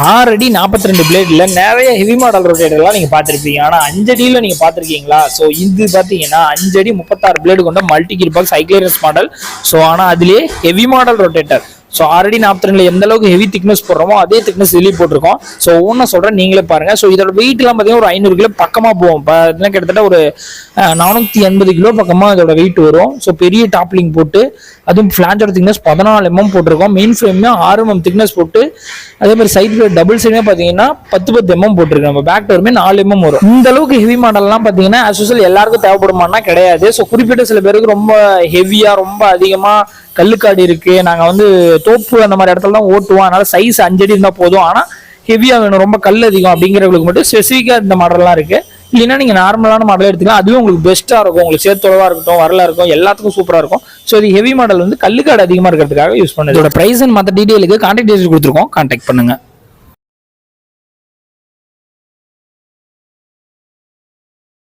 6 அடி 42 பிளேட்ல நிறைய ஹெவி மாடல் ரொட்டேட்டர்லாம் நீங்க பார்த்துருப்பீங்க. ஆனா 5 அடியில் நீங்க பார்த்துருக்கீங்களா? ஸோ இது பார்த்தீங்கன்னா 5 அடி 36 பிளேடு கொண்ட மல்டி கியர் பாக்ஸ் ஹைக்ளேரஸ் மாடல். ஸோ ஆனால் அதுலேயே ஹெவி மாடல் ரொட்டேட்டர். ஸோ 6 அடி 42 எந்த அளவுக்கு ஹெவி திக்னஸ் போடுறோமோ அதே திக்னஸ் வெளியே போட்டிருக்கோம். ஸோ ஒன்றும் சொல்கிறேன், நீங்களே பாருங்க. ஸோ இதோட வெயிட்லாம் பார்த்தீங்கன்னா ஒரு 500 கிலோ பக்கமாக போகும். பார்த்தீங்கன்னா கிட்டத்தட்ட ஒரு 480 கிலோ பக்கமாக இதோட வெயிட் வரும். ஸோ பெரிய டாப்லிங் போட்டு அதுவும் ஃபிளாஞ்சோட திக்னஸ் 14 mm போட்டிருக்கோம். மெயின் ஃப்ரேமே 6 mm திக்னஸ் போட்டு அதே மாதிரி சைட் டபுள் சைடுமே பார்த்தீங்கன்னா 10 mm போட்டிருக்கு. நம்ம பேக் டோருமே 4 mm வரும். இந்த அளவுக்கு ஹெவி மாடல்லாம் பார்த்தீங்கன்னா ஆஸ் யூசுவல் எல்லாருக்கும் தேவைப்படுமானா கிடையாது. ஸோ குறிப்பிட்ட சில பேருக்கு ரொம்ப ஹெவியா ரொம்ப அதிகமாக கல்லுக்காடு இருக்கு, நாங்க வந்து தோப்பு அந்த மாதிரி இடத்துல தான் ஓட்டுவோம், அதனால சைஸ் 5 அடி இருந்தா போதும், ஆனா ஹெவியா வேணும் ரொம்ப கல் அதிகம் அப்படிங்கிறவங்களுக்கு மட்டும் ஸ்பெசிஃபிக்கா இந்த மாடல்லாம் இருக்கு. இல்லைன்னா நீங்க நார்மலான மாடல் எடுத்துக்கலாம், அதுவும் உங்களுக்கு பெஸ்ட்டா இருக்கும். உங்களுக்கு சேர்த்தொழவா இருக்கட்டும், வரலா இருக்கும், எல்லாத்துக்கும் சூப்பரா இருக்கும். ஸோ இது ஹெவி மாடல் வந்து கல்லுக்காடு அதிகமா இருக்கிறதுக்காக யூஸ் பண்ணுது. இதோட பிரைஸ் அண்ட் மற்ற டீடைலுக்கு கான்டாக்ட் டீடைல்ஸ் கொடுத்துருக்கோம், கான்டாக்ட் பண்ணுங்க.